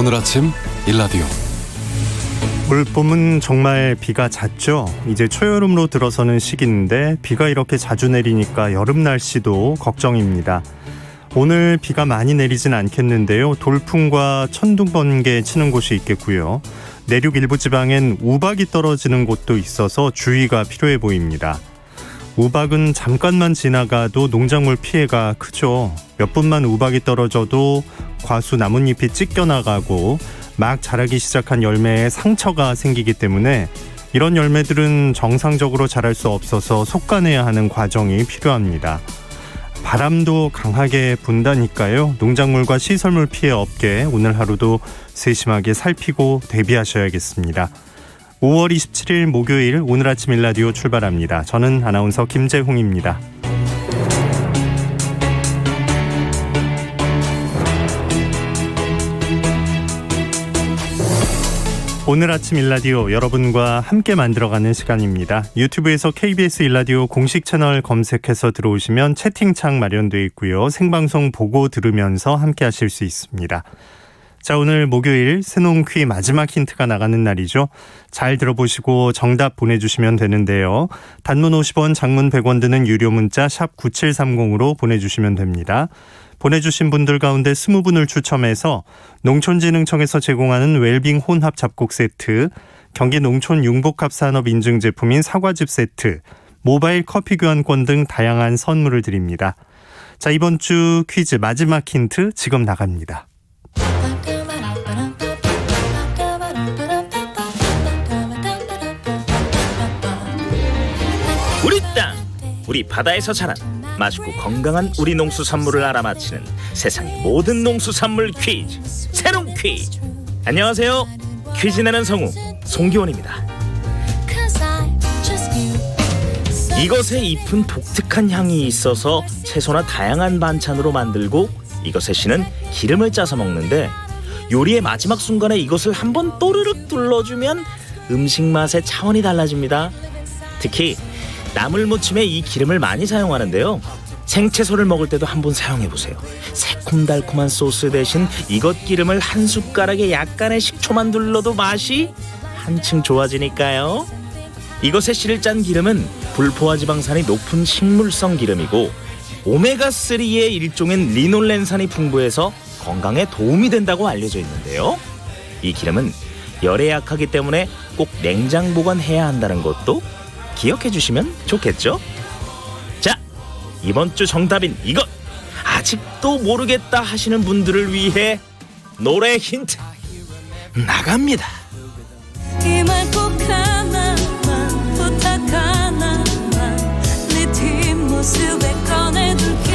오늘 아침 일라디오. 올 봄은 정말 비가 잦죠. 이제 초여름으로 들어서는 시기인데 비가 이렇게 자주 내리니까 여름 날씨도 걱정입니다. 오늘 비가 많이 내리진 않겠는데요. 돌풍과 천둥 번개 치는 곳이 있겠고요. 내륙 일부 지방엔 우박이 떨어지는 곳도 있어서 주의가 필요해 보입니다. 우박은 잠깐만 지나가도 농작물 피해가 크죠. 몇 분만 우박이 떨어져도 과수 나뭇잎이 찢겨나가고 막 자라기 시작한 열매에 상처가 생기기 때문에 이런 열매들은 정상적으로 자랄 수 없어서 솎아내야 하는 과정이 필요합니다. 바람도 강하게 분다니까요. 농작물과 시설물 피해 없게 오늘 하루도 세심하게 살피고 대비하셔야겠습니다. 5월 27일 목요일 오늘 아침 일라디오 출발합니다. 저는 아나운서 김재홍입니다. 오늘 아침 일라디오 여러분과 함께 만들어가는 시간입니다. 유튜브에서 KBS 일라디오 공식 채널 검색해서 들어오시면 채팅창 마련되어 있고요. 생방송 보고 들으면서 함께 하실 수 있습니다. 자, 오늘 목요일 새로운 퀴 마지막 힌트가 나가는 날이죠. 잘 들어보시고 정답 보내주시면 되는데요. 단문 50원, 장문 100원 드는 유료 문자 샵 9730으로 보내주시면 됩니다. 보내주신 분들 가운데 20분을 추첨해서 농촌진흥청에서 제공하는 웰빙 혼합 잡곡 세트, 경기 농촌 융복합 산업 인증 제품인 사과즙 세트, 모바일 커피 교환권 등 다양한 선물을 드립니다. 자, 이번 주 퀴즈 마지막 힌트 지금 나갑니다. 우리 땅, 우리 바다에서 자란 맛있고 건강한 우리 농수산물을 알아맞히는 세상의 모든 농수산물 퀴즈, 새로운 퀴즈. 안녕하세요, 퀴즈 내는 성우 송기원입니다. 이것에 잎은 독특한 향이 있어서 채소나 다양한 반찬으로 만들고 이것의 씨는 기름을 짜서 먹는데 요리의 마지막 순간에 이것을 한번 또르륵 둘러주면 음식 맛의 차원이 달라집니다. 특히 나물 무침에 이 기름을 많이 사용하는데요. 생채소를 먹을 때도 한번 사용해보세요. 새콤달콤한 소스 대신 이것 기름을 한 숟가락에 약간의 식초만 둘러도 맛이 한층 좋아지니까요. 이것의 씨를 짠 기름은 불포화 지방산이 높은 식물성 기름이고 오메가3의 일종인 리놀렌산이 풍부해서 건강에 도움이 된다고 알려져 있는데요. 이 기름은 열에 약하기 때문에 꼭 냉장 보관해야 한다는 것도 기억해 주시면 좋겠죠? 자, 이번 주 정답인 이것 아직도 모르겠다 하시는 분들을 위해 노래 힌트 나갑니다. 이 말 꼭 하나만 부탁 하나만 네 뒷모습에 꺼내둘게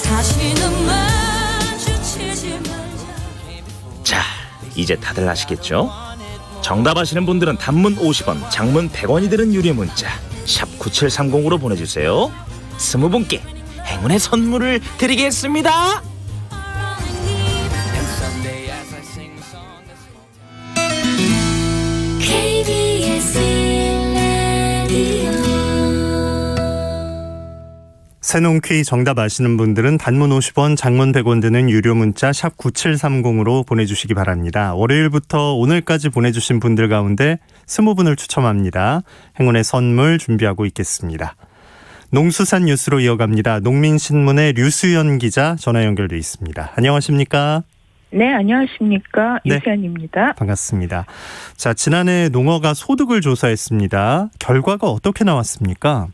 다시는 마주치지 말자. 자, 이제 다들 아시겠죠? 정답 아시는 분들은 단문 50원, 장문 100원이 드는 유료 문자 샵 9730으로 보내주세요. 20분께 행운의 선물을 드리겠습니다. 새로운 퀴즈 정답 아시는 분들은 단문 50원, 장문 100원 드는 유료 문자 샵 9730으로 보내주시기 바랍니다. 월요일부터 오늘까지 보내주신 분들 가운데 20분을 추첨합니다. 행운의 선물 준비하고 있겠습니다. 농수산 뉴스로 이어갑니다. 농민신문의 류수연 기자 전화 연결돼 있습니다. 안녕하십니까? 네, 안녕하십니까. 네. 유수연입니다. 반갑습니다. 자, 지난해 농어가 소득을 조사했습니다. 결과가 어떻게 나왔습니까?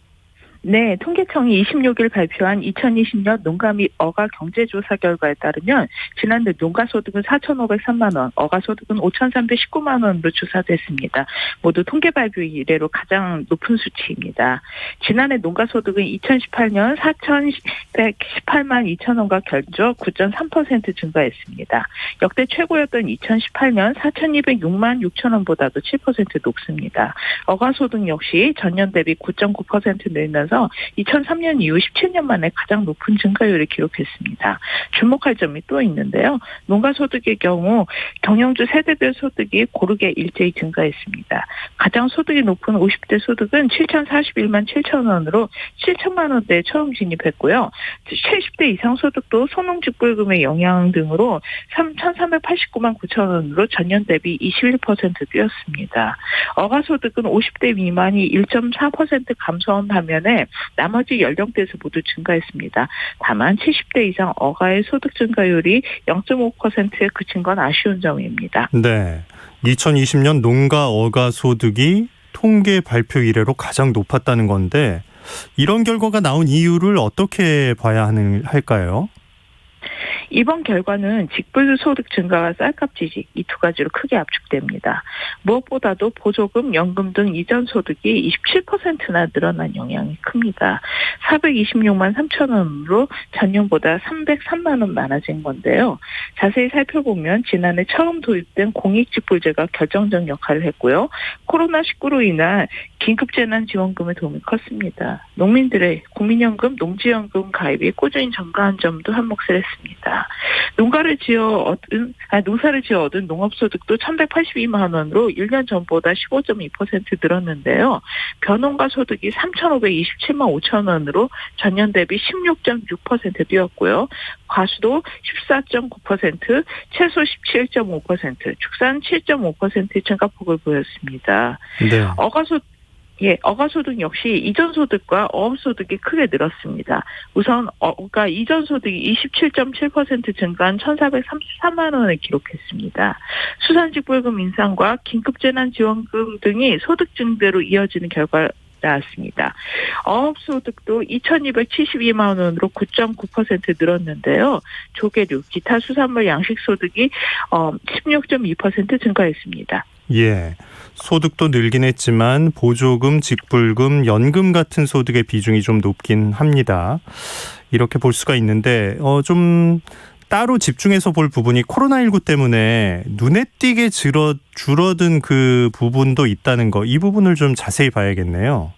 네, 통계청이 26일 발표한 2020년 농가 및 어가 경제조사 결과에 따르면 지난해 농가소득은 4,503만 원, 어가소득은 5,319만 원으로 조사됐습니다. 모두 통계 발표 이래로 가장 높은 수치입니다. 지난해 농가소득은 2018년 4,118만 2천 원과 견조 9.3% 증가했습니다. 역대 최고였던 2018년 4,206만 6천 원보다도 7% 높습니다. 어가소득 역시 전년 대비 9.9% 늘면서 하면서 2003년 이후 17년 만에 가장 높은 증가율을 기록했습니다. 주목할 점이 또 있는데요. 농가소득의 경우 경영주 세대별 소득이 고르게 일제히 증가했습니다. 가장 소득이 높은 50대 소득은 7,041만 7천 원으로 7천만 원대에 처음 진입했고요. 70대 이상 소득도 소농직불금의 영향 등으로 3,389만 9천 원으로 전년 대비 21% 뛰었습니다. 어가소득은 50대 미만이 1.4% 감소한 반면에 나머지 연령대에서 모두 증가했습니다. 다만 70대 이상 어가의 소득 증가율이 0.5%에 그친 건 아쉬운 점입니다. 네. 2020년 농가 어가 소득이 통계 발표 이래로 가장 높았다는 건데 이런 결과가 나온 이유를 어떻게 봐야 할까요? 이번 결과는 직불소득 증가와 쌀값지지 이 두 가지로 크게 압축됩니다. 무엇보다도 보조금, 연금 등 이전 소득이 27%나 늘어난 영향이 큽니다. 426만 3천 원으로 전년보다 303만 원 많아진 건데요. 자세히 살펴보면 지난해 처음 도입된 공익직불제가 결정적 역할을 했고요. 코로나19로 인한 긴급재난지원금의 도움이 컸습니다. 농민들의 국민연금, 농지연금 가입이 꾸준히 증가한 점도 한몫을 했습니다. 농사를 지어 얻은 농업소득도 1,182만 원으로 1년 전보다 15.2% 늘었는데요. 벼농가 소득이 3,527만 5천 원으로 전년 대비 16.6% 뛰었고요. 과수도 14.9%, 채소 17.5%, 축산 7.5% 증가폭을 보였습니다. 네. 어가소득 역시 이전소득과 어업소득이 크게 늘었습니다. 우선 어가 이전소득이 27.7% 증가한 1,433만 원을 기록했습니다. 수산직불금 인상과 긴급재난지원금 등이 소득 증대로 이어지는 결과 나왔습니다. 어업소득도 2,272만 원으로 9.9% 늘었는데요. 조개류, 기타 수산물 양식소득이 16.2% 증가했습니다. 예. 소득도 늘긴 했지만 보조금, 직불금, 연금 같은 소득의 비중이 좀 높긴 합니다. 이렇게 볼 수가 있는데 좀 따로 집중해서 볼 부분이 코로나19 때문에 눈에 띄게 줄어든 그 부분도 있다는 거, 이 부분을 좀 자세히 봐야겠네요.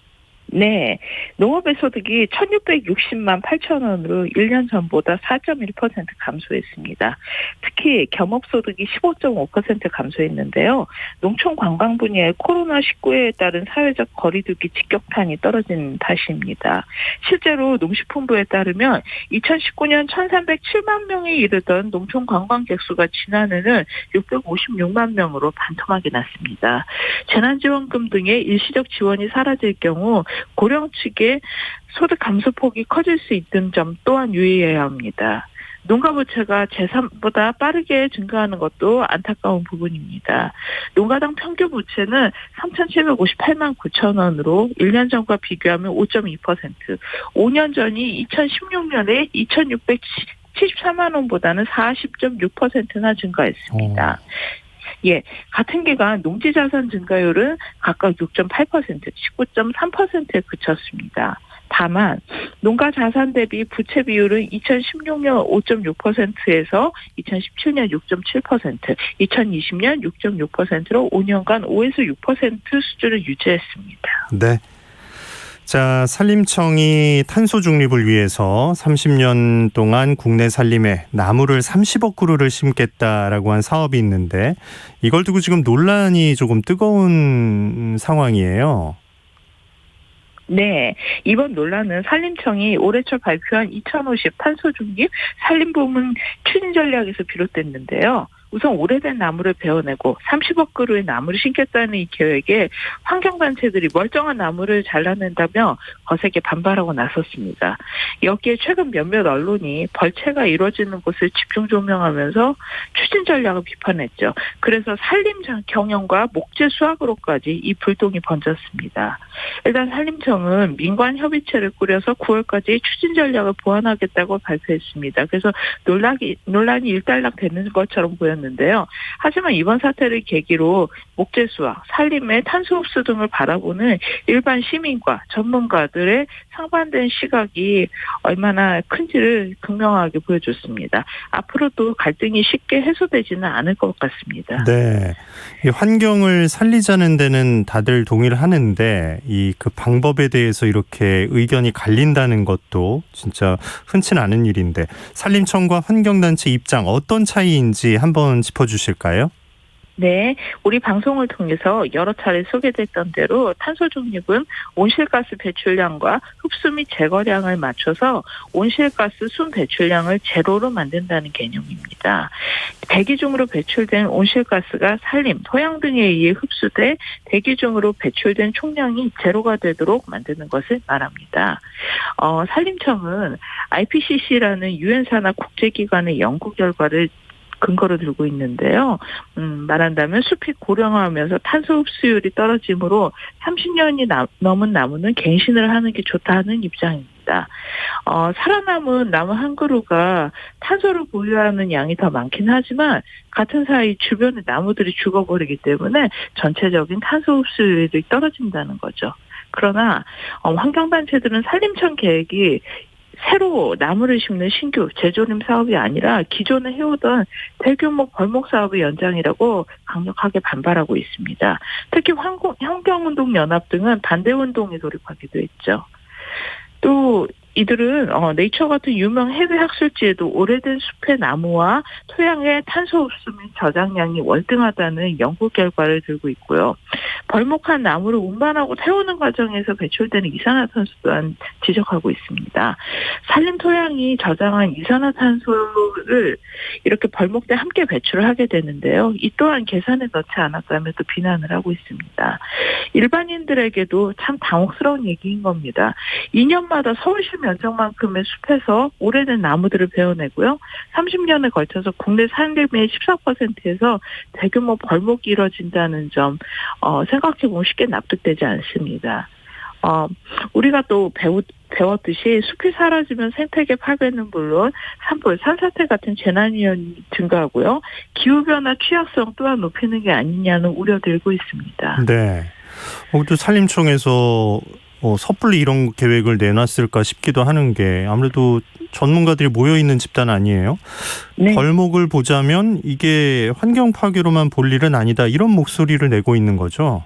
네. 농업의 소득이 1,660만 8천 원으로 1년 전보다 4.1% 감소했습니다. 특히 겸업소득이 15.5% 감소했는데요. 농촌관광 분야의 코로나19에 따른 사회적 거리두기 직격탄이 떨어진 탓입니다. 실제로 농식품부에 따르면 2019년 1,307만 명에 이르던 농촌관광객 수가 지난해는 656만 명으로 반토막이 났습니다. 재난지원금 등의 일시적 지원이 사라질 경우 고령 측의 소득 감소폭이 커질 수 있는 점 또한 유의해야 합니다. 농가부채가 재산보다 빠르게 증가하는 것도 안타까운 부분입니다. 농가당 평균 부채는 3,758만 9천 원으로 1년 전과 비교하면 5.2%, 5년 전이 2016년에 2,674만 원보다는 40.6%나 증가했습니다. 예, 같은 기간 농지자산 증가율은 각각 6.8%, 19.3%에 그쳤습니다. 다만 농가 자산 대비 부채 비율은 2016년 5.6%에서 2017년 6.7%, 2020년 6.6%로 5년간 5에서 6% 수준을 유지했습니다. 네. 자, 산림청이 탄소 중립을 위해서 30년 동안 국내 산림에 나무를 30억 그루를 심겠다라고 한 사업이 있는데 이걸 두고 지금 논란이 조금 뜨거운 상황이에요. 네. 이번 논란은 산림청이 올해 초 발표한 2050 탄소 중립 산림부문 추진 전략에서 비롯됐는데요. 우선 오래된 나무를 베어내고 30억 그루의 나무를 심겠다는 이 계획에 환경단체들이 멀쩡한 나무를 잘라낸다며 거세게 반발하고 나섰습니다. 여기에 최근 몇몇 언론이 벌채가 이루어지는 곳을 집중 조명하면서 추진 전략을 비판했죠. 그래서 산림 경영과 목재 수확으로까지 이 불똥이 번졌습니다. 일단 산림청은 민관 협의체를 꾸려서 9월까지 추진 전략을 보완하겠다고 발표했습니다. 그래서 논란이 일단락되는 것처럼 보였는데요. 하지만 이번 사태를 계기로 목재 수확, 산림의 탄소 흡수 등을 바라보는 일반 시민과 전문가들의 상반된 시각이 얼마나 큰지를 극명하게 보여줬습니다. 앞으로도 갈등이 쉽게 해소되지는 않을 것 같습니다. 네. 이 환경을 살리자는 데는 다들 동의를 하는데 그 방법에 대해서 이렇게 의견이 갈린다는 것도 진짜 흔치는 않은 일인데 산림청과 환경단체 입장 어떤 차이인지 한번 짚어주실까요? 네, 우리 방송을 통해서 여러 차례 소개됐던 대로 탄소 중립은 온실가스 배출량과 흡수 및 제거량을 맞춰서 온실가스 순 배출량을 제로로 만든다는 개념입니다. 대기 중으로 배출된 온실가스가 산림, 토양 등에 의해 흡수돼 대기 중으로 배출된 총량이 제로가 되도록 만드는 것을 말합니다. 산림청은 IPCC라는 유엔산하 국제기관의 연구 결과를 근거로 들고 있는데요. 말한다면 숲이 고령화하면서 탄소 흡수율이 떨어지므로 30년이 넘은 나무는 갱신을 하는 게 좋다는 입장입니다. 살아남은 나무 한 그루가 탄소를 보유하는 양이 더 많긴 하지만 같은 사이 주변의 나무들이 죽어버리기 때문에 전체적인 탄소 흡수율이 떨어진다는 거죠. 그러나 환경단체들은 산림청 계획이 새로 나무를 심는 신규 재조림 사업이 아니라 기존에 해오던 대규모 벌목 사업의 연장이라고 강력하게 반발하고 있습니다. 특히 환경운동연합 등은 반대운동에 돌입하기도 했죠. 또 이들은 네이처 같은 유명 해외 학술지에도 오래된 숲의 나무와 토양의 탄소 흡수 및 저장량이 월등하다는 연구 결과를 들고 있고요. 벌목한 나무를 운반하고 태우는 과정에서 배출되는 이산화탄소 또한 지적하고 있습니다. 산림 토양이 저장한 이산화탄소를 이렇게 벌목돼 함께 배출을 하게 되는데요. 이 또한 계산에 넣지 않았다며 또 비난을 하고 있습니다. 일반인들에게도 참 당혹스러운 얘기인 겁니다. 2년마다 서울시 면적만큼의 숲에서 오래된 나무들을 베어내고요. 30년에 걸쳐서 국내 산림의 14%에서 대규모 벌목이 이뤄진다는 점 생각해보면 쉽게 납득되지 않습니다. 우리가 또 배웠듯이 숲이 사라지면 생태계 파괴는 물론 산불, 산사태 같은 재난이 증가하고요. 기후변화 취약성 또한 높이는 게 아니냐는 우려 들고 있습니다. 네. 또 산림청에서 섣불리 이런 계획을 내놨을까 싶기도 하는 게 아무래도 전문가들이 모여있는 집단 아니에요? 네. 벌목을 보자면 이게 환경 파괴로만 볼 일은 아니다 이런 목소리를 내고 있는 거죠?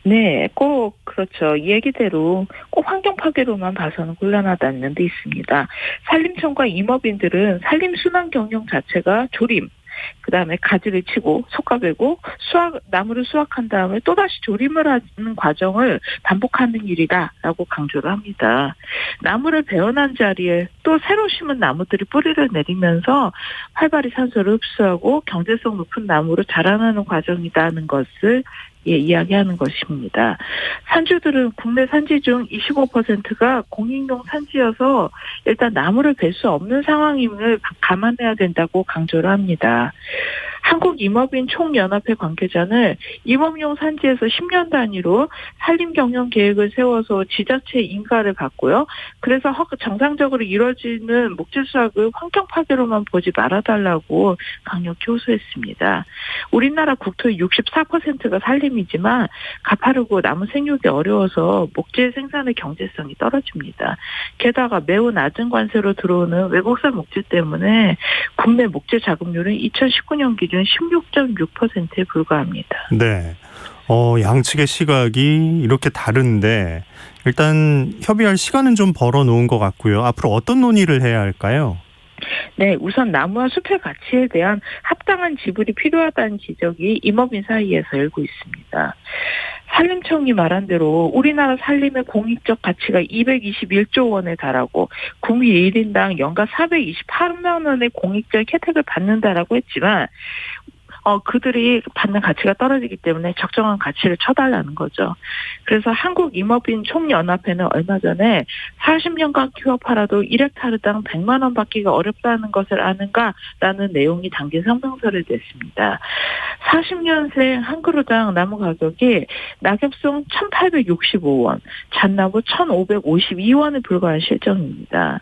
네, 꼭 그렇죠. 이 얘기대로 꼭 환경 파괴로만 봐서는 곤란하다는 데 있습니다. 산림청과 임업인들은 산림 순환 경영 자체가 조림, 그다음에 가지를 치고 솎아내고 나무를 수확한 다음에 또다시 조림을 하는 과정을 반복하는 일이다라고 강조를 합니다. 나무를 베어난 자리에 또 새로 심은 나무들이 뿌리를 내리면서 활발히 산소를 흡수하고 경제성 높은 나무로 자라나는 과정이라는 것을 이야기하는 것입니다. 산주들은 국내 산지 중 25%가 공익용 산지여서 일단 나무를 벨 수 없는 상황임을 감안해야 된다고 강조를 합니다. 한국임업인 총연합회 관계자는 임업용 산지에서 10년 단위로 산림 경영 계획을 세워서 지자체 인가를 받고요. 그래서 정상적으로 이루어지는 목재 수확을 환경 파괴로만 보지 말아달라고 강력히 호소했습니다. 우리나라 국토의 64%가 산림이지만 가파르고 나무 생육이 어려워서 목재 생산의 경제성이 떨어집니다. 게다가 매우 낮은 관세로 들어오는 외국산 목재 때문에 국내 목재 자급률은 2019년 기준 16.6%에 불과합니다. 네. 양측의 시각이 이렇게 다른데 일단 협의할 시간은 좀 벌어놓은 것 같고요. 앞으로 어떤 논의를 해야 할까요? 네, 우선 나무와 숲의 가치에 대한 합당한 지불이 필요하다는 지적이 임업인 사이에서 일고 있습니다. 산림청이 말한 대로 우리나라 산림의 공익적 가치가 221조 원에 달하고 국민 1인당 연간 428만 원의 공익적 혜택을 받는다라고 했지만 그들이 받는 가치가 떨어지기 때문에 적정한 가치를 쳐달라는 거죠. 그래서 한국임업인 총연합회는 얼마 전에 40년간 키워 팔아도 1헥타르당 100만 원 받기가 어렵다는 것을 아는가라는 내용이 담긴 성명서를 냈습니다. 40년생 한 그루당 나무 가격이 낙엽송 1,865원, 잣나무 1,552원에 불과한 실정입니다.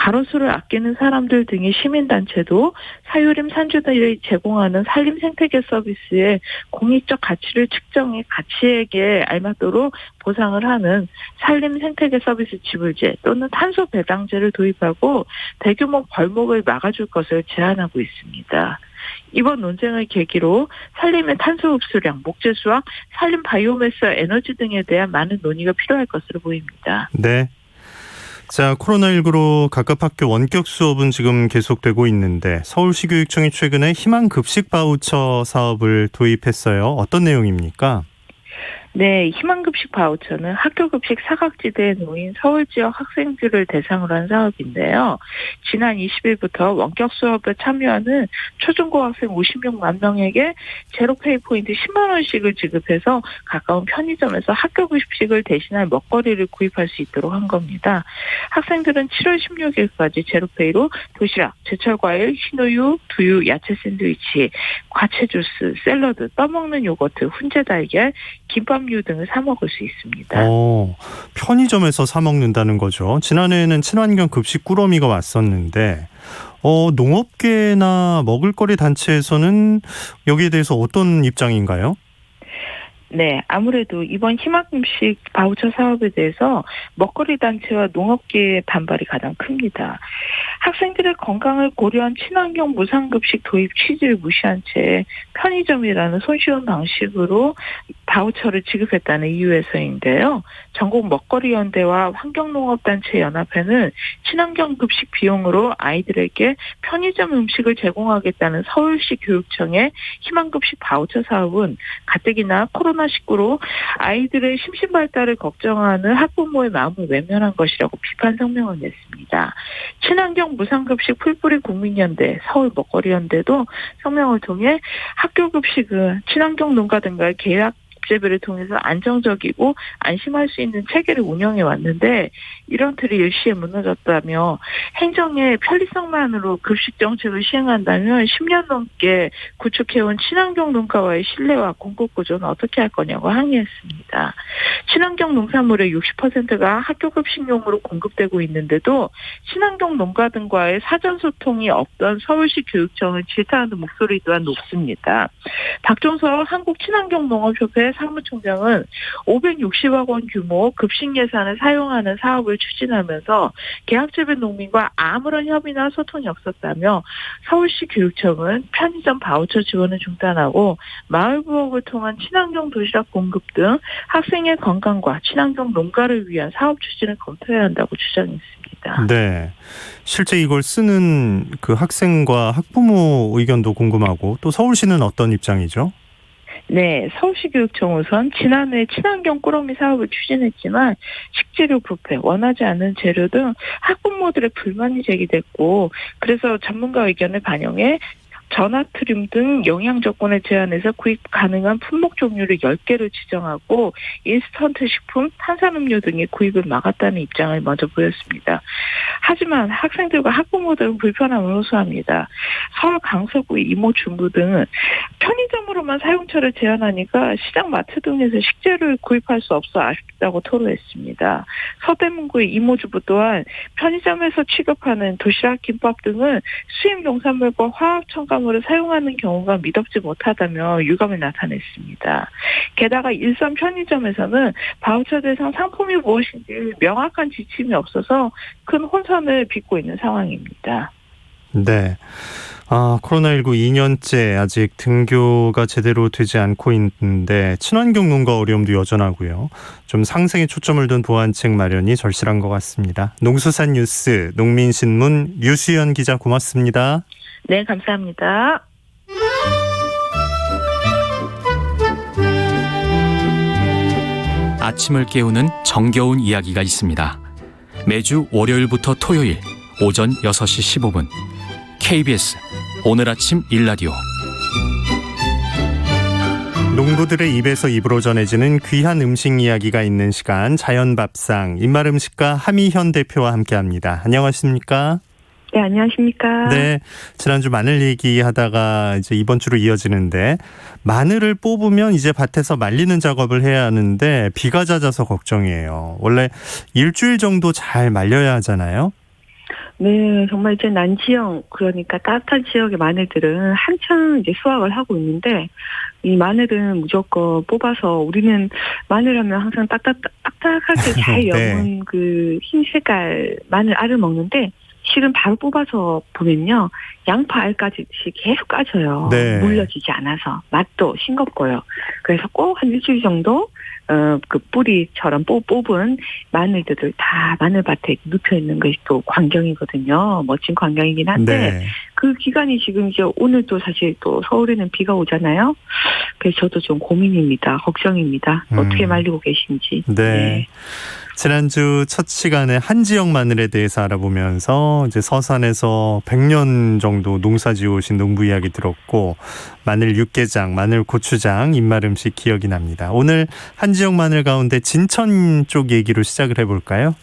가로수를 아끼는 사람들 등의 시민단체도 사유림 산주들이 제공하는 산림 생태계 서비스의 공익적 가치를 측정해 가치액에 알맞도록 보상을 하는 산림 생태계 서비스 지불제 또는 탄소 배당제를 도입하고 대규모 벌목을 막아줄 것을 제안하고 있습니다. 이번 논쟁을 계기로 산림의 탄소 흡수량, 목재 수확, 산림 바이오매스 에너지 등에 대한 많은 논의가 필요할 것으로 보입니다. 네. 자, 코로나19로 각급 학교 원격 수업은 지금 계속되고 있는데 서울시 교육청이 최근에 희망 급식 바우처 사업을 도입했어요. 어떤 내용입니까? 네, 희망급식 바우처는 학교급식 사각지대에 놓인 서울 지역 학생들을 대상으로 한 사업인데요. 지난 20일부터 원격 수업에 참여하는 초중고학생 56만 명에게 제로페이 포인트 10만 원씩을 지급해서 가까운 편의점에서 학교급식을 대신할 먹거리를 구입할 수 있도록 한 겁니다. 학생들은 7월 16일까지 제로페이로 도시락, 제철과일, 흰우유, 두유, 야채 샌드위치, 과채 주스, 샐러드, 떠먹는 요거트, 훈제 달걀, 김밥류 등을 사 먹을 수 있습니다. 편의점에서 사 먹는다는 거죠. 지난해에는 친환경 급식 꾸러미가 왔었는데 농업계나 먹을거리 단체에서는 여기에 대해서 어떤 입장인가요? 네, 아무래도 이번 희망급식 바우처 사업에 대해서 먹거리 단체와 농업계의 반발이 가장 큽니다. 학생들의 건강을 고려한 친환경 무상급식 도입 취지를 무시한 채 편의점이라는 손쉬운 방식으로 바우처를 지급했다는 이유에서인데요. 전국 먹거리연대와 환경농업단체 연합회는 친환경 급식 비용으로 아이들에게 편의점 음식을 제공하겠다는 서울시 교육청의 희망급식 바우처 사업은 가뜩이나 코로나19로 아이들의 심신 발달을 걱정하는 학부모의 마음을 외면한 것이라고 비판 성명을 냈습니다. 친환경 무상급식 풀뿌리 국민연대, 서울 먹거리연대도 성명을 통해 학교급식은 친환경 농가 등과의 계약 재배를 통해서 안정적이고 안심할 수 있는 체계를 운영해 왔는데 이런 틀이 일시에 무너졌다며 행정의 편리성만으로 급식 정책을 시행한다면 10년 넘게 구축해온 친환경 농가와의 신뢰와 공급 구조는 어떻게 할 거냐고 항의했습니다. 친환경 농산물의 60%가 학교 급식용으로 공급되고 있는데도 친환경 농가 등과의 사전 소통이 없던 서울시 교육청을 질타하는 목소리 또한 높습니다. 박종서 한국친환경농업협회 사무총장은 560억 원 규모 급식 예산을 사용하는 사업을 추진하면서 계약재배 농민과 아무런 협의나 소통이 없었다며 서울시 교육청은 편의점 바우처 지원을 중단하고 마을부엌을 통한 친환경 도시락 공급 등 학생의 건강과 친환경 농가를 위한 사업 추진을 검토해야 한다고 주장했습니다. 네, 실제 이걸 쓰는 그 학생과 학부모 의견도 궁금하고 또 서울시는 어떤 입장이죠? 네, 서울시 교육청 우선 지난해 친환경 꾸러미 사업을 추진했지만 식재료 부패, 원하지 않는 재료 등 학부모들의 불만이 제기됐고 그래서 전문가 의견을 반영해 전화트림 등 영양 조건을 제한해서 구입 가능한 품목 종류를 10개를 지정하고 인스턴트 식품, 탄산음료 등의 구입을 막았다는 입장을 먼저 보였습니다. 하지만 학생들과 학부모들은 불편함을 호소합니다. 서울 강서구 이모 중구 등은 편의점으로만 사용처를 제한하니까 시장 마트 등에서 식재료를 구입할 수 없어 아쉽다고 토로했습니다. 서대문구의 이모주부 또한 편의점에서 취급하는 도시락, 김밥 등은 수입 농산물과 화학 첨가물을 사용하는 경우가 미덥지 못하다며 유감을 나타냈습니다. 게다가 일선 편의점에서는 바우처 대상 상품이 무엇인지 명확한 지침이 없어서 큰 혼선을 빚고 있는 상황입니다. 네. 코로나19 2년째 아직 등교가 제대로 되지 않고 있는데 친환경 농가 어려움도 여전하고요. 좀 상생에 초점을 둔 보완책 마련이 절실한 것 같습니다. 농수산뉴스 농민신문 류수연 기자 고맙습니다. 네, 감사합니다. 아침을 깨우는 정겨운 이야기가 있습니다. 매주 월요일부터 토요일 오전 6시 15분 KBS 오늘 아침 일라디오. 농부들의 입에서 입으로 전해지는 귀한 음식 이야기가 있는 시간 자연밥상 입말음식가 하미현 대표와 함께합니다. 안녕하십니까? 네, 안녕하십니까? 네, 지난주 마늘 얘기하다가 이제 이번 주로 이어지는데 마늘을 뽑으면 이제 밭에서 말리는 작업을 해야 하는데 비가 잦아서 걱정이에요. 원래 일주일 정도 잘 말려야 하잖아요. 네, 정말 이제 난지형, 그러니까 따뜻한 지역의 마늘들은 한창 이제 수확을 하고 있는데, 이 마늘은 무조건 뽑아서, 우리는 마늘하면 항상 딱딱하게 잘 네. 여문 그 흰 색깔 마늘 알을 먹는데, 실은 바로 뽑아서 보면요, 양파 알까지 계속 까져요. 네. 물려지지 않아서. 맛도 싱겁고요. 그래서 꼭 한 일주일 정도, 그 뿌리처럼 뽑은 마늘들을 다 마늘밭에 눕혀 있는 것이 또 광경이거든요. 멋진 광경이긴 한데, 네. 그 기간이 지금 이제 오늘 또 사실 또 서울에는 비가 오잖아요. 그래서 저도 좀 고민입니다. 걱정입니다. 어떻게 말리고 계신지. 네. 지난주 첫 시간에 한 지역 마늘에 대해서 알아보면서 이제 서산에서 100년 정도 농사 지어오신 농부 이야기 들었고, 마늘 육개장, 마늘 고추장, 입맛음식 기억이 납니다. 오늘 한 지역 마늘 가운데 진천 쪽 얘기로 시작을 해볼까요?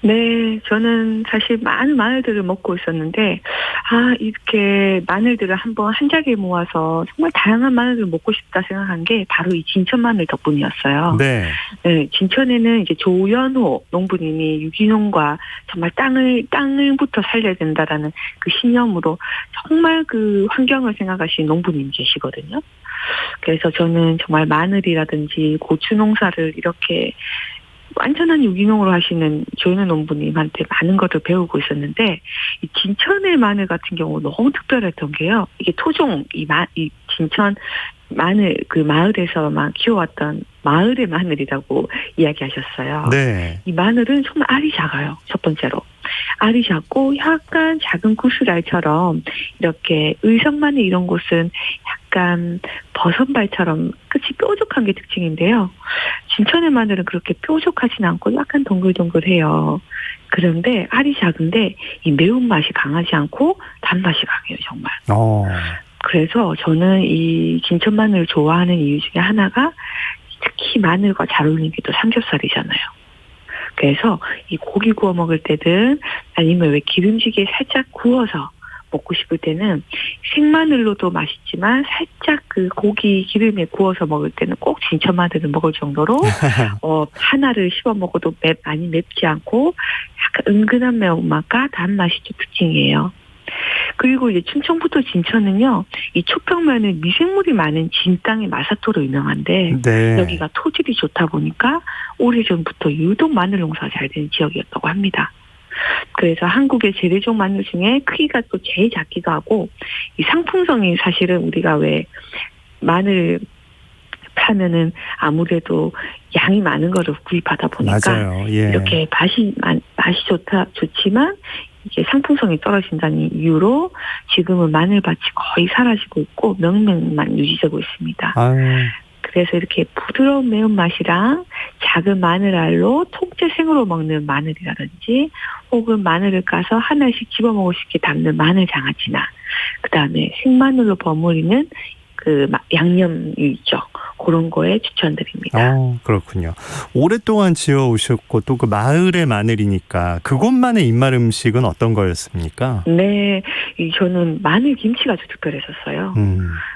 네, 저는 사실 많은 마늘들을 먹고 있었는데, 이렇게 마늘들을 한번 한 자리에 모아서 정말 다양한 마늘을 먹고 싶다 생각한 게 바로 이 진천 마늘 덕분이었어요. 네. 네, 진천에는 이제 조연호 농부님이 유기농과 정말 땅을부터 살려야 된다라는 그 신념으로 정말 그 환경을 생각하신 농부님 계시거든요. 그래서 저는 정말 마늘이라든지 고추 농사를 이렇게 완전한 유기농으로 하시는 조연호 농부님한테 많은 것을 배우고 있었는데, 이 진천의 마늘 같은 경우 너무 특별했던 게요. 이게 토종 이 진천 마늘 그 마을에서만 키워왔던 마을의 마늘이라고 이야기하셨어요. 네. 이 마늘은 정말 알이 작아요. 첫 번째로. 알이 작고 약간 작은 구슬알처럼, 이렇게 의성마늘 이런 곳은 약간 버선발처럼 끝이 뾰족한 게 특징인데요. 진천의 마늘은 그렇게 뾰족하진 않고 약간 동글동글해요. 그런데 알이 작은데 이 매운맛이 강하지 않고 단맛이 강해요, 정말. 그래서 저는 이 진천 마늘을 좋아하는 이유 중에 하나가 특히 마늘과 잘 어울리는 게 또 삼겹살이잖아요. 그래서 이 고기 구워 먹을 때든 아니면 왜 기름지게 살짝 구워서 먹고 싶을 때는 생마늘로도 맛있지만 살짝 그 고기 기름에 구워서 먹을 때는 꼭 진천 마늘을 먹을 정도로 하나를 씹어 먹어도 많이 맵지 않고 약간 은근한 매운맛과 단맛이 좀 특징이에요. 그리고 이제 충청부터 진천은요, 이 초평면에 미생물이 많은 진땅의 마사토로 유명한데, 네. 여기가 토질이 좋다 보니까 오래전부터 유독 마늘 농사가 잘 되는 지역이었다고 합니다. 그래서 한국의 재래종 마늘 중에 크기가 또 제일 작기도 하고, 이 상품성이 사실은 우리가 왜 마늘 파면은 아무래도 양이 많은 거를 구입하다 보니까 맞아요. 예. 이렇게 맛이 좋지만 이게 상품성이 떨어진다는 이유로 지금은 마늘밭이 거의 사라지고 있고 명명만 유지되고 있습니다. 그래서 이렇게 부드러운 매운맛이랑 작은 마늘알로 통째 생으로 먹는 마늘이라든지, 혹은 마늘을 까서 하나씩 집어먹을 수 있게 담는 마늘 장아찌나, 그다음에 생마늘로 버무리는 그 양념 있죠. 그런 거에 추천드립니다. 그렇군요. 오랫동안 지어오셨고 또 그 마을의 마늘이니까 그곳만의 입맛 음식은 어떤 거였습니까? 네, 저는 마늘 김치가 아주 특별했었어요.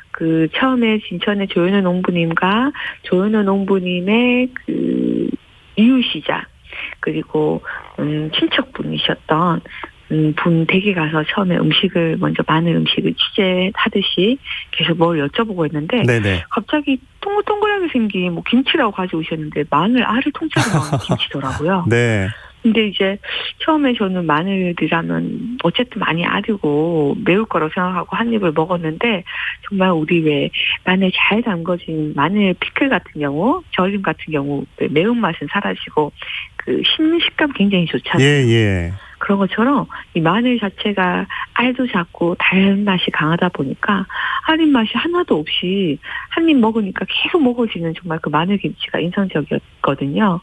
그 처음에 진천의 조연호 농부님과 조연호 농부님의 그 이웃이자 그리고 친척분이셨던 분 댁에 가서 처음에 먼저 마늘 음식을 취재하듯이 계속 뭘 여쭤보고 했는데, 네네. 갑자기 동글동글하게 생긴 뭐 김치라고 가져오셨는데 마늘 알을 통째로 넣은 김치더라고요. 네. 근데 이제 처음에 저는 마늘이라면 어쨌든 많이 아리고 매울 거라고 생각하고 한 입을 먹었는데, 정말 우리 왜 마늘 잘 담궈진 마늘 피클 같은 경우, 절임 같은 경우 매운맛은 사라지고 그 식감 굉장히 좋잖아요. 예. 그런 것처럼 이 마늘 자체가 알도 작고 단맛이 강하다 보니까 알인 맛이 하나도 없이 한 입 먹으니까 계속 먹어지는 정말 그 마늘 김치가 인상적이었거든요.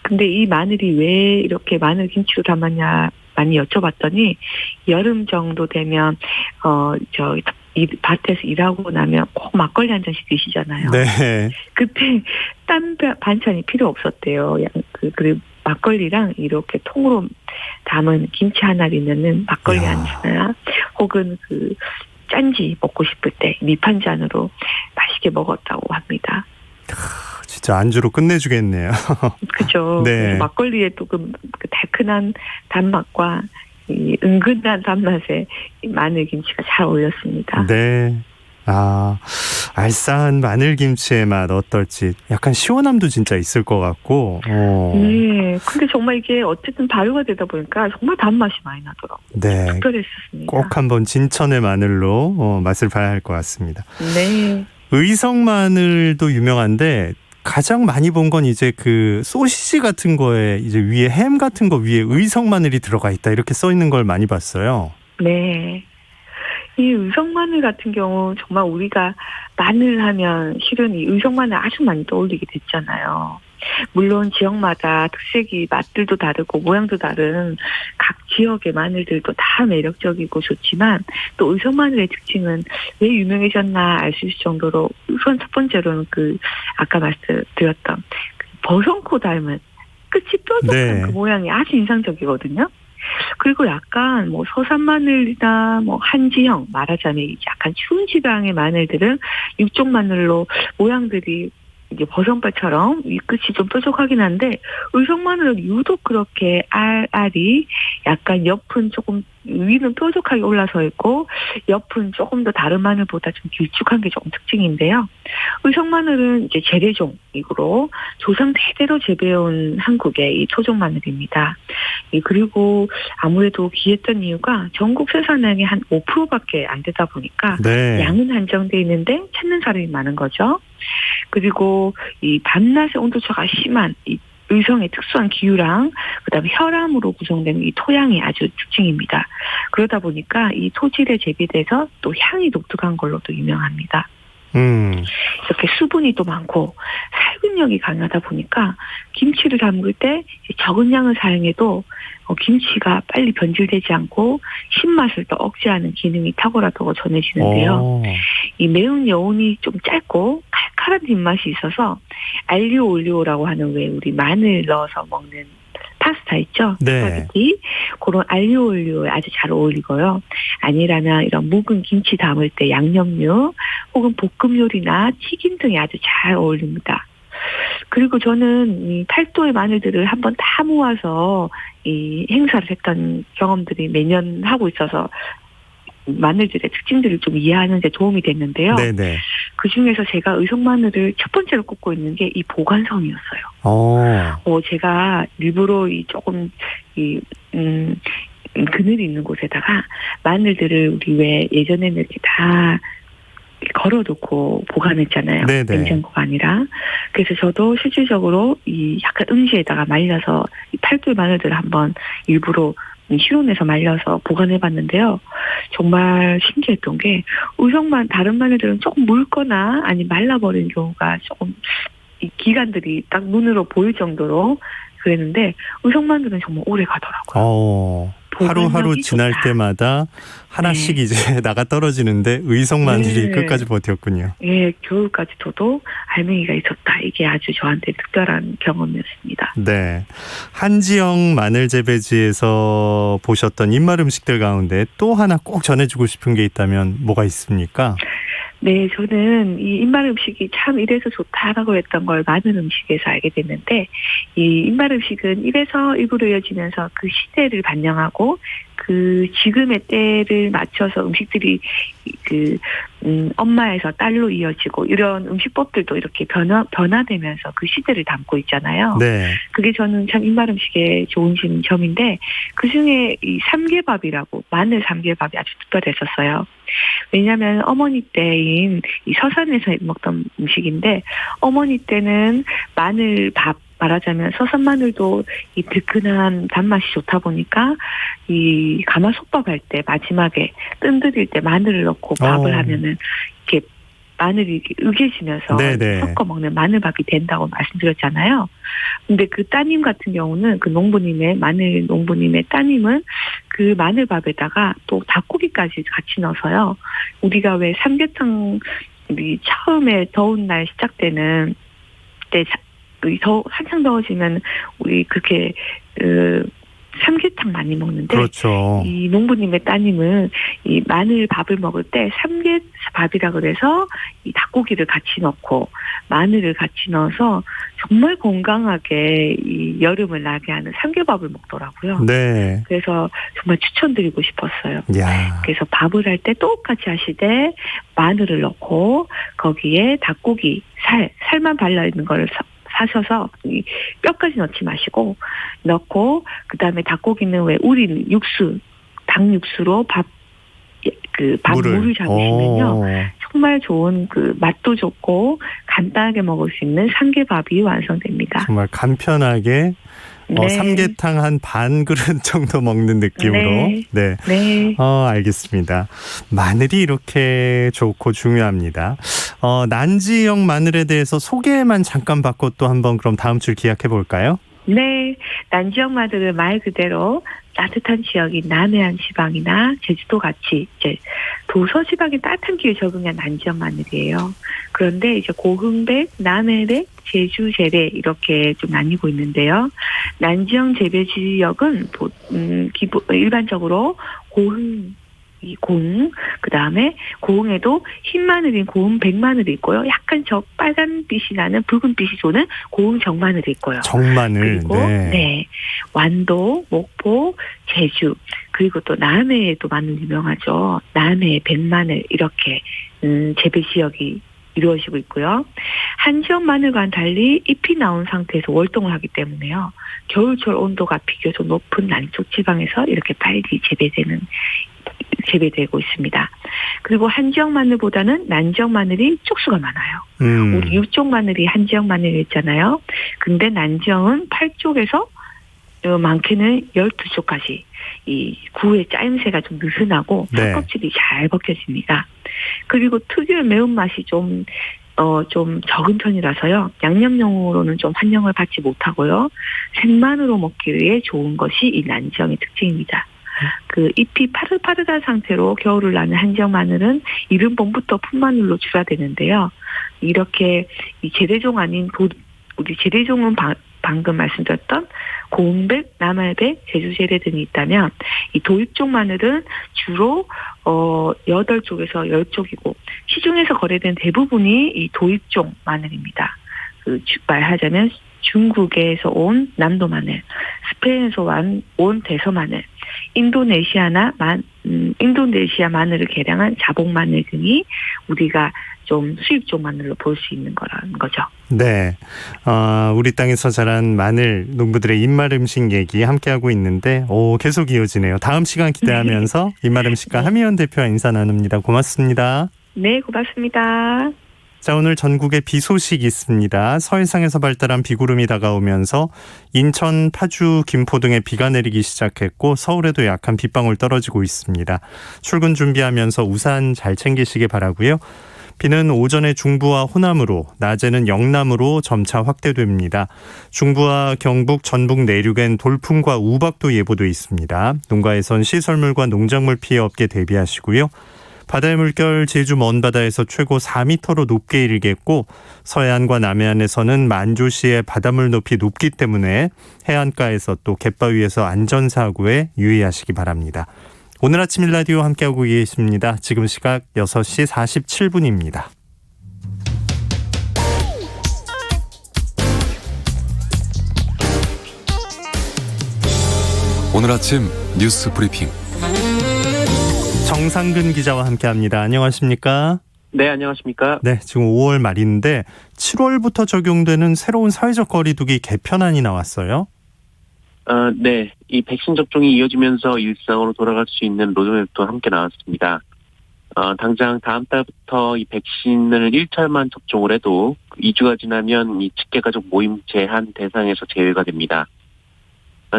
근데 이 마늘이 왜 이렇게 마늘 김치로 담았냐 많이 여쭤봤더니, 여름 정도 되면 이 밭에서 일하고 나면 꼭 막걸리 한 잔씩 드시잖아요. 네. 그때 딴 반찬이 필요 없었대요. 그리고 막걸리랑 이렇게 통으로 담은 김치 하나리면은 막걸리 한 잔이나 혹은 그 짠지 먹고 싶을 때 밑 한 잔으로 맛있게 먹었다고 합니다. 진짜 안주로 끝내주겠네요. 그죠. 네. 막걸리에 또 그 달큰한 단맛과 이 은근한 단맛의 이 마늘김치가 잘 어울렸습니다. 네. 아, 알싸한 마늘김치의 맛 어떨지 약간 시원함도 진짜 있을 것 같고. 네. 근데 정말 이게 어쨌든 발효가 되다 보니까 정말 단맛이 많이 나더라고요. 네. 특별했었습니다. 꼭 한번 진천의 마늘로 맛을 봐야 할 것 같습니다. 네. 의성 마늘도 유명한데 가장 많이 본 건 이제 그 소시지 같은 거에 이제 위에 햄 같은 거 위에 의성 마늘이 들어가 있다 이렇게 써 있는 걸 많이 봤어요. 네. 이 의성 마늘 같은 경우 정말 우리가 마늘 하면 실은 이 의성 마늘 아주 많이 떠올리게 됐잖아요. 물론 지역마다 특색이 맛들도 다르고 모양도 다른 각 지역의 마늘들도 다 매력적이고 좋지만 또 의성 마늘의 특징은 왜 유명해졌나 알 수 있을 정도로 우선 첫 번째로는 그 아까 말씀드렸던 그 버섯코 닮은 끝이 뾰족한 네. 그 모양이 아주 인상적이거든요. 그리고 약간 뭐 서산 마늘이나 뭐 한지형 말하자면 약간 추운 지방의 마늘들은 육종 마늘로 모양들이 이제 버섯발처럼 이 끝이 좀 뾰족하긴 한데 의성 마늘은 유독 그렇게 알알이 약간 옆은 조금 위는 뾰족하게 올라서 있고 옆은 조금 더 다른 마늘보다 좀 길쭉한 게 조금 특징인데요. 의성 마늘은 이제 재래종이고 조상 대대로 재배해온 한국의 이 토종 마늘입니다. 그리고 아무래도 귀했던 이유가 전국 생산량의 한 5%밖에 안 되다 보니까 네. 양은 한정돼 있는데 찾는 사람이 많은 거죠. 그리고 이 밤낮의 온도차가 심한 이 의성의 특수한 기후랑 그다음에 혈암으로 구성되는 이 토양이 아주 특징입니다. 그러다 보니까 이 토질에 재배돼서 또 향이 독특한 걸로도 유명합니다. 이렇게 수분이 또 많고 살균력이 강하다 보니까 김치를 담글 때 적은 양을 사용해도 김치가 빨리 변질되지 않고 신맛을 더 억제하는 기능이 탁월하다고 전해지는데요. 이 매운 여운이 좀 짧고 칼칼한 뒷맛이 있어서 알리오 올리오라고 하는 왜 우리 마늘 넣어서 먹는 파스타 있죠? 네. 스파게티. 그런 알리오 올리오에 아주 잘 어울리고요. 아니라면 이런 묵은 김치 담을 때 양념류 혹은 볶음 요리나 튀김 등이 아주 잘 어울립니다. 그리고 저는 이 팔도의 마늘들을 한번 다 모아서 이 행사를 했던 경험들이 매년 하고 있어서 마늘들의 특징들을 좀 이해하는 데 도움이 됐는데요. 네네. 그 중에서 제가 의성 마늘을 첫 번째로 꼽고 있는 게 이 보관성이었어요. 제가 일부러 이 조금 그늘이 있는 곳에다가 마늘들을 우리 왜 예전에는 이렇게 다 걸어놓고 보관했잖아요. 네네. 냉장고가 아니라. 그래서 저도 실질적으로 이 약간 응지에다가 말려서 이 팔도의 마늘들을 한번 일부러 실온에서 말려서 보관해봤는데요. 정말 신기했던 게 의성만 다른 마늘들은 조금 묽거나 아니 말라버린 경우가 조금 이 기간들이 딱 눈으로 보일 정도로 그랬는데 의성 마늘은 정말 오래 가더라고요. 하루하루 지날 좋다. 때마다 하나씩 네. 이제 나가 떨어지는데 의성 마늘이 네. 끝까지 버텼군요. 예, 겨울까지 둬도 알맹이가 있었다. 이게 아주 저한테 특별한 경험이었습니다. 네. 한지영 마늘 재배지에서 보셨던 입맛 음식들 가운데 또 하나 꼭 전해주고 싶은 게 있다면 뭐가 있습니까? 네, 저는 이 입맛 음식이 참 이래서 좋다라고 했던 걸 마늘 음식에서 알게 됐는데 이 입맛 음식은 입에서 입으로 이어지면서 그 시대를 반영하고 그 지금의 때를 맞춰서 음식들이 엄마에서 딸로 이어지고 이런 음식법들도 이렇게 변화되면서 그 시대를 담고 있잖아요. 네. 그게 저는 참 입맛 음식에 좋은 점인데 그중에 이 삼계밥이라고 마늘 삼계밥이 아주 특별했었어요. 왜냐하면 어머니 때인 이 서산에서 먹던 음식인데 어머니 때는 마늘밥 말하자면 서산 마늘도 이 뜨끈한 단맛이 좋다 보니까 이 가마솥밥 할 때 마지막에 뜸들일 때 마늘을 넣고 밥을 하면은 이렇게 마늘이 이렇게 으개지면서 네네. 섞어 먹는 마늘밥이 된다고 말씀드렸잖아요. 근데 그 따님 같은 경우는 그 마늘 농부님의 따님은 그 마늘밥에다가 또 닭고기까지 같이 넣어서요. 우리가 왜 삼계탕 우리 처음에 더운 날 시작되는 때 한창 더워지면 우리 그렇게 삼계탕 많이 먹는데 그렇죠. 이 농부님의 따님은 이 마늘 밥을 먹을 때 삼계밥이라 그래서 이 닭고기를 같이 넣고 마늘을 같이 넣어서 정말 건강하게 이 여름을 나게 하는 삼계밥을 먹더라고요. 네. 그래서 정말 추천드리고 싶었어요. 야. 그래서 밥을 할 때 똑같이 하시되 마늘을 넣고 거기에 닭고기 살만 발라 있는 걸 사셔서 이 뼈까지 넣지 마시고 넣고 그다음에 닭고기는 왜 우린 육수 닭 육수로 물을 잡으시면요 정말 좋은 그 맛도 좋고 간단하게 먹을 수 있는 삼계밥이 완성됩니다. 정말 간편하게 네. 삼계탕 한 반 그릇 정도 먹는 느낌으로. 네. 네. 네. 알겠습니다. 마늘이 이렇게 좋고 중요합니다. 난지역 마늘에 대해서 소개만 잠깐 받고 또 한번 그럼 다음 주 기약해 볼까요? 네, 난지역 마늘은 말 그대로 따뜻한 지역인 남해안 지방이나 제주도 같이 이제 도서 지방의 따뜻한 기후에 적응한 난지역 마늘이에요. 그런데 이제 고흥백, 남해백, 제주, 재래 이렇게 좀 나뉘고 있는데요. 난지역 재배 지역은 일반적으로 고흥 그다음에 고흥에도 흰 마늘인 고흥 백마늘이 있고요. 약간 저 빨간빛이 나는 붉은빛이 도는 고흥 정마늘이 있고요. 정마늘. 그리고 네. 완도, 목포, 제주 그리고 또 남해에도 마늘 유명하죠. 남해 백마늘 이렇게 재배 지역이 이루어지고 있고요. 한지역 마늘과는 달리 잎이 나온 상태에서 월동을 하기 때문에요. 겨울철 온도가 비교적 높은 남쪽 지방에서 이렇게 빨리 재배되고 있습니다. 그리고 한지역 마늘보다는 난지역 마늘이 쪽수가 많아요. 우리 6쪽 마늘이 한지역 마늘이었잖아요. 근데 난지역은 8쪽에서 많게는 12쪽까지 이 구의 짜임새가 좀 느슨하고 네. 껍질이 잘 벗겨집니다. 그리고 특유의 매운맛이 좀 적은 편이라서요. 양념용으로는 좀 환영을 받지 못하고요. 생마늘로 먹기 위해 좋은 것이 이 난지역의 특징입니다. 그 잎이 파릇파릇한 상태로 겨울을 나는 한지역 마늘은 이른 봄부터 풋마늘로 출하되는데요. 이렇게 이 재래종 아닌 우리 재래종은 방금 말씀드렸던 고흥백, 남해백, 제주 재래 등이 있다면 이 도입종 마늘은 주로 8쪽에서 10쪽이고 시중에서 거래된 대부분이 이 도입종 마늘입니다. 말하자면 중국에서 온 남도 마늘, 스페인에서 온 대서 마늘, 인도네시아 마늘을 개량한 자복 마늘 등이 우리가 좀 수입종 마늘로 볼 수 있는 거라는 거죠. 네, 우리 땅에서 자란 마늘 농부들의 입맛 음식 얘기 함께하고 있는데 계속 이어지네요. 다음 시간 기대하면서 입맛 음식과 하미연 대표와 인사 나눕니다. 고맙습니다. 네, 고맙습니다. 자, 오늘 전국에 비 소식이 있습니다. 서해상에서 발달한 비구름이 다가오면서 인천, 파주, 김포 등에 비가 내리기 시작했고 서울에도 약한 빗방울 떨어지고 있습니다. 출근 준비하면서 우산 잘 챙기시기 바라고요. 비는 오전에 중부와 호남으로, 낮에는 영남으로 점차 확대됩니다. 중부와 경북, 전북 내륙엔 돌풍과 우박도 예보돼 있습니다. 농가에선 시설물과 농작물 피해 없게 대비하시고요. 바다의 물결 제주 먼바다에서 최고 4m로 높게 일겠고 서해안과 남해안에서는 만조시의 바닷물 높이 높기 때문에 해안가에서 또 갯바위에서 안전사고에 유의하시기 바랍니다. 오늘 아침 일라디오 함께하고 계십니다. 지금 시각 6시 47분입니다. 오늘 아침 뉴스 브리핑 정상근 기자와 함께합니다. 안녕하십니까? 네, 안녕하십니까? 네, 지금 5월 말인데 7월부터 적용되는 새로운 사회적 거리두기 개편안이 나왔어요. 네, 이 백신 접종이 이어지면서 일상으로 돌아갈 수 있는 로드맵도 함께 나왔습니다. 당장 다음 달부터 이 백신을 1차만 접종을 해도 2주가 지나면 이 직계가족 모임 제한 대상에서 제외가 됩니다.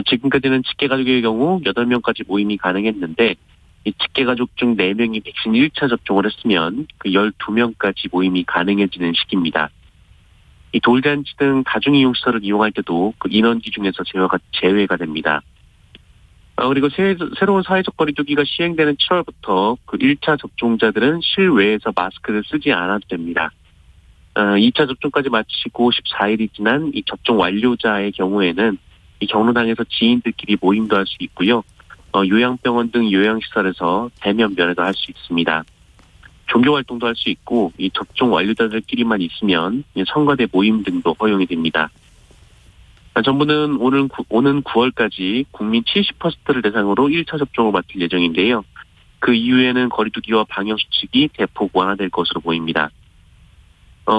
지금까지는 직계가족의 경우 8명까지 모임이 가능했는데 이 직계가족 중 4명이 백신 1차 접종을 했으면 그 12명까지 모임이 가능해지는 시기입니다. 이 돌잔치 등 다중이용시설을 이용할 때도 그 인원 기준에서 제외가 됩니다. 그리고 새로운 사회적 거리두기가 시행되는 7월부터 그 1차 접종자들은 실외에서 마스크를 쓰지 않아도 됩니다. 2차 접종까지 마치고 14일이 지난 이 접종 완료자의 경우에는 이 경로당에서 지인들끼리 모임도 할 수 있고요. 요양병원 등 요양시설에서 대면 면회도 할 수 있습니다. 종교 활동도 할 수 있고 이 접종 완료자들끼리만 있으면 성가대 모임 등도 허용이 됩니다. 정부는 오는 9월까지 국민 70%를 대상으로 1차 접종을 맡을 예정인데요. 그 이후에는 거리두기와 방역수칙이 대폭 완화될 것으로 보입니다.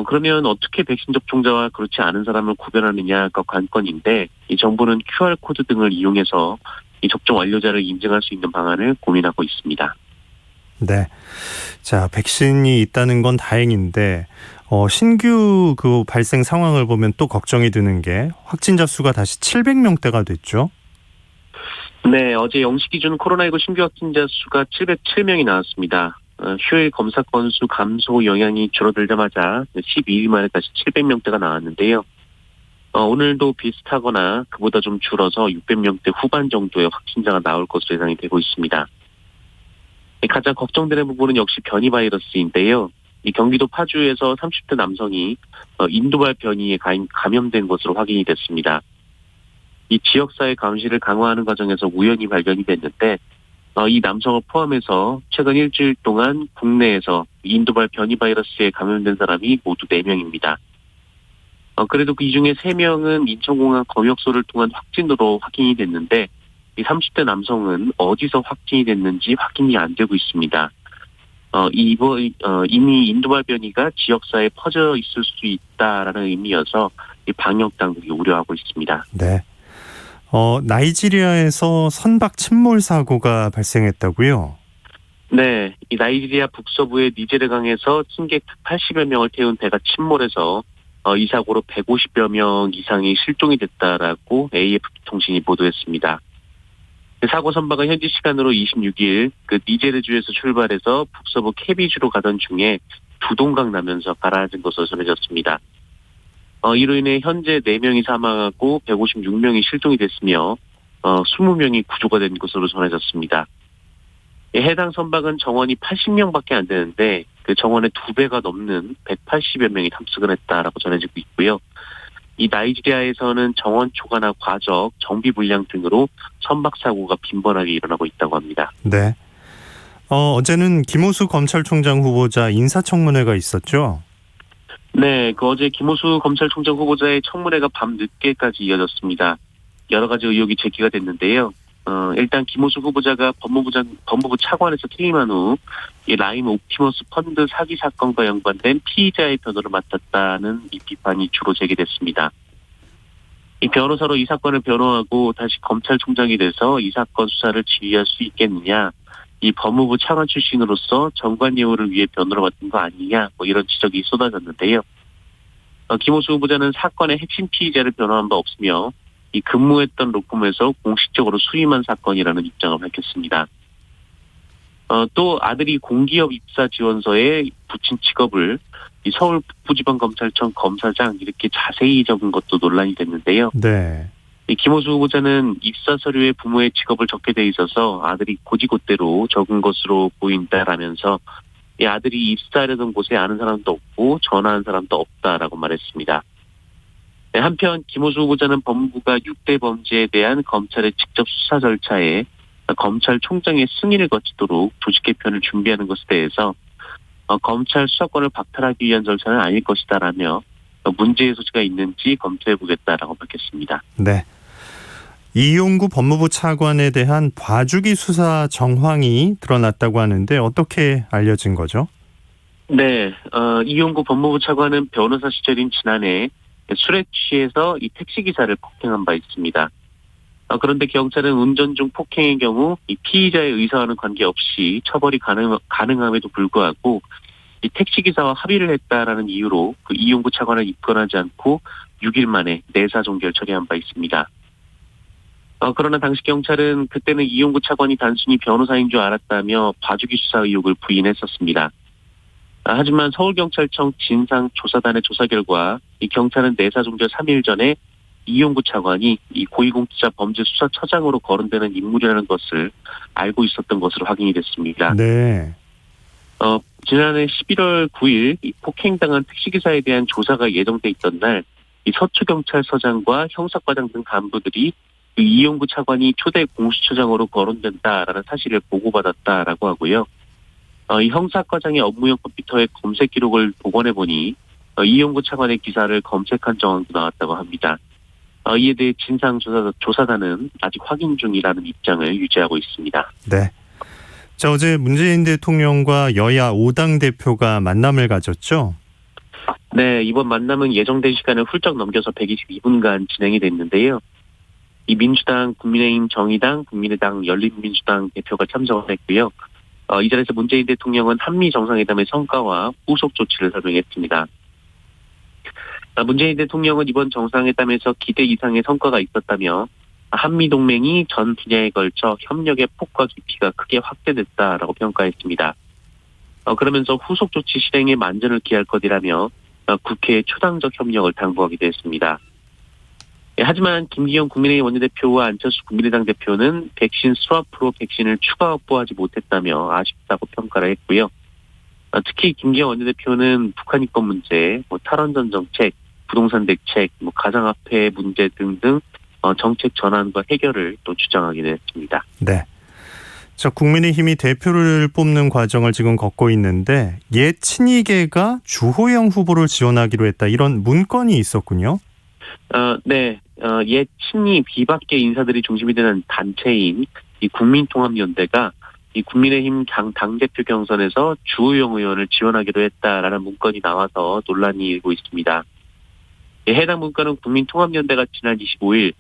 그러면 어떻게 백신 접종자와 그렇지 않은 사람을 구별하느냐가 관건인데 이 정부는 QR코드 등을 이용해서 이 접종 완료자를 인증할 수 있는 방안을 고민하고 있습니다. 네. 자, 백신이 있다는 건 다행인데, 신규 그 발생 상황을 보면 또 걱정이 드는 게 확진자 수가 다시 700명대가 됐죠? 네, 어제 0시 기준 코로나19 신규 확진자 수가 707명이 나왔습니다. 휴일 검사 건수 감소 영향이 줄어들자마자 12일 만에 다시 700명대가 나왔는데요. 오늘도 비슷하거나 그보다 좀 줄어서 600명대 후반 정도의 확진자가 나올 것으로 예상이 되고 있습니다. 가장 걱정되는 부분은 역시 변이 바이러스인데요. 이 경기도 파주에서 30대 남성이 인도발 변이에 감염된 것으로 확인이 됐습니다. 이 지역사회 감시를 강화하는 과정에서 우연히 발견이 됐는데 이 남성을 포함해서 최근 일주일 동안 국내에서 인도발 변이 바이러스에 감염된 사람이 모두 4명입니다. 그래도 이 중에 3명은 인천공항 검역소를 통한 확진으로 확인이 됐는데 이 30대 남성은 어디서 확진이 됐는지 확인이 안 되고 있습니다. 이미 인도발 변이가 지역사회에 퍼져 있을 수 있다라는 의미여서 이 방역 당국이 우려하고 있습니다. 네. 나이지리아에서 선박 침몰 사고가 발생했다고요? 네, 이 나이지리아 북서부의 니제르강에서 승객 80여 명을 태운 배가 침몰해서 이 사고로 150여 명 이상이 실종이 됐다라고 AFP-통신이 보도했습니다. 사고 선박은 현지 시간으로 26일 그 니제르주에서 출발해서 북서부 케비주로 가던 중에 두동강 나면서 가라앉은 것으로 전해졌습니다. 이로 인해 현재 4명이 사망하고 156명이 실종이 됐으며 20명이 구조가 된 것으로 전해졌습니다. 해당 선박은 정원이 80명밖에 안 되는데 그 정원의 2배가 넘는 180여 명이 탑승을 했다라고 전해지고 있고요. 이 나이지리아에서는 정원 초과나 과적, 정비 불량 등으로 선박 사고가 빈번하게 일어나고 있다고 합니다. 네. 어제는 김호수 검찰총장 후보자 인사청문회가 있었죠? 네, 어제 김호수 검찰총장 후보자의 청문회가 밤 늦게까지 이어졌습니다. 여러 가지 의혹이 제기가 됐는데요. 일단 김호수 후보자가 법무부 차관에서 퇴임한 후 이 라임 옵티머스 펀드 사기 사건과 연관된 피의자의 변호를 맡았다는 이 비판이 주로 제기됐습니다. 이 변호사로 이 사건을 변호하고 다시 검찰총장이 돼서 이 사건 수사를 지휘할 수 있겠느냐, 이 법무부 차관 출신으로서 정관 예우를 위해 변호를 맡은 거 아니냐, 이런 지적이 쏟아졌는데요. 김호수 후보자는 사건의 핵심 피의자를 변호한 바 없으며 이 근무했던 로펌에서 공식적으로 수임한 사건이라는 입장을 밝혔습니다. 또 아들이 공기업 입사 지원서에 붙인 직업을 이 서울 북부지방검찰청 검사장 이렇게 자세히 적은 것도 논란이 됐는데요. 네. 이 김호수 후보자는 입사 서류에 부모의 직업을 적게 돼 있어서 아들이 고지고대로 적은 것으로 보인다라면서 이 아들이 입사하려던 곳에 아는 사람도 없고 전화한 사람도 없다라고 말했습니다. 네, 한편 김호수 후보자는 법무부가 6대 범죄에 대한 검찰의 직접 수사 절차에 검찰총장의 승인을 거치도록 조직 개편을 준비하는 것에 대해서 검찰 수사권을 박탈하기 위한 절차는 아닐 것이다라며 문제의 소지가 있는지 검토해보겠다라고 밝혔습니다. 네. 이용구 법무부 차관에 대한 봐주기 수사 정황이 드러났다고 하는데 어떻게 알려진 거죠? 네, 이용구 법무부 차관은 변호사 시절인 지난해 술에 취해서 이 택시기사를 폭행한 바 있습니다. 그런데 경찰은 운전 중 폭행의 경우 이 피의자의 의사와는 관계없이 처벌이 가능함에도 불구하고 이 택시기사와 합의를 했다라는 이유로 그 이용구 차관을 입건하지 않고 6일 만에 내사 종결 처리한 바 있습니다. 그러나 당시 경찰은 그때는 이용구 차관이 단순히 변호사인 줄 알았다며 봐주기 수사 의혹을 부인했었습니다. 하지만 서울경찰청 진상조사단의 조사 결과 이 경찰은 내사 종결 3일 전에 이용구 차관이 이 고위공직자 범죄수사처장으로 거론되는 인물이라는 것을 알고 있었던 것으로 확인이 됐습니다. 네. 지난해 11월 9일 이 폭행당한 택시기사에 대한 조사가 예정돼 있던 날 이 서초경찰서장과 형사과장 등 간부들이 그 이용구 차관이 초대 공수처장으로 거론된다라는 사실을 보고받았다라고 하고요. 이 형사과장의 업무용 컴퓨터의 검색 기록을 복원해 보니 이용구 차관의 기사를 검색한 정황도 나왔다고 합니다. 이에 대해 진상조사단은 아직 확인 중이라는 입장을 유지하고 있습니다. 네. 자, 어제 문재인 대통령과 여야 5당 대표가 만남을 가졌죠? 네, 이번 만남은 예정된 시간을 훌쩍 넘겨서 122분간 진행이 됐는데요. 이 민주당, 국민의힘, 정의당, 국민의당, 열린민주당 대표가 참석을 했고요. 이 자리에서 문재인 대통령은 한미 정상회담의 성과와 후속 조치를 설명했습니다. 문재인 대통령은 이번 정상회담에서 기대 이상의 성과가 있었다며 한미 동맹이 전 분야에 걸쳐 협력의 폭과 깊이가 크게 확대됐다라고 평가했습니다. 그러면서 후속 조치 실행에 만전을 기할 것이라며 국회의 초당적 협력을 당부하기도 했습니다. 하지만 김기현 국민의힘 원내대표와 안철수 국민의당 대표는 백신 스와프로 백신을 추가 확보하지 못했다며 아쉽다고 평가를 했고요. 특히 김기현 원내대표는 북한 인권 문제, 탈원전 정책, 부동산 대책, 가상화폐 문제 등등 정책 전환과 해결을 또 주장하기도 했습니다. 네. 자, 국민의힘이 대표를 뽑는 과정을 지금 걷고 있는데 옛 친이계가 주호영 후보를 지원하기로 했다. 이런 문건이 있었군요. 네. 옛 친이 비박계 인사들이 중심이 되는 단체인 이 국민통합연대가 이 국민의힘 당대표 경선에서 주호영 의원을 지원하기로 했다라는 문건이 나와서 논란이 일고 있습니다. 해당 문건은 국민통합연대가 지난 25일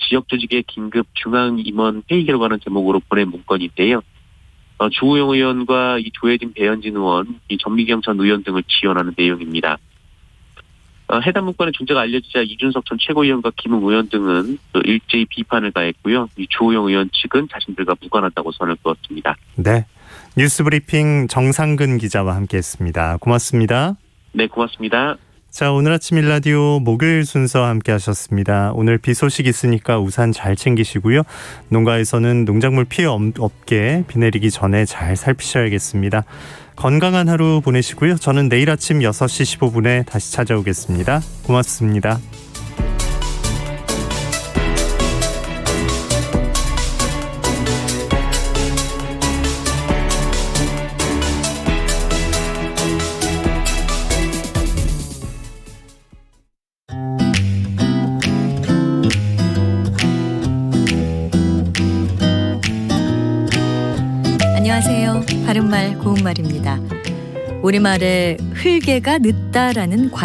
지역조직의 긴급 중앙임원 회의결과라는 제목으로 보낸 문건인데요. 주호영 의원과 이 조혜진, 배현진 의원, 이 전미경 전 의원 등을 지원하는 내용입니다. 해당 문건의 존재가 알려지자 이준석 전 최고위원과 김웅 의원 등은 또 일제히 비판을 가했고요. 이 주호영 의원 측은 자신들과 무관하다고 선을 그었습니다. 네, 뉴스브리핑 정상근 기자와 함께했습니다. 고맙습니다. 네, 고맙습니다. 자, 오늘 아침 일라디오 목요일 순서 함께 하셨습니다. 오늘 비 소식 있으니까 우산 잘 챙기시고요. 농가에서는 농작물 피해 없게 비 내리기 전에 잘 살피셔야겠습니다. 건강한 하루 보내시고요. 저는 내일 아침 6시 15분에 다시 찾아오겠습니다. 고맙습니다. 안녕하세요. 바른말 고운말입니다. 우리말에 흘개가 늦다라는 관용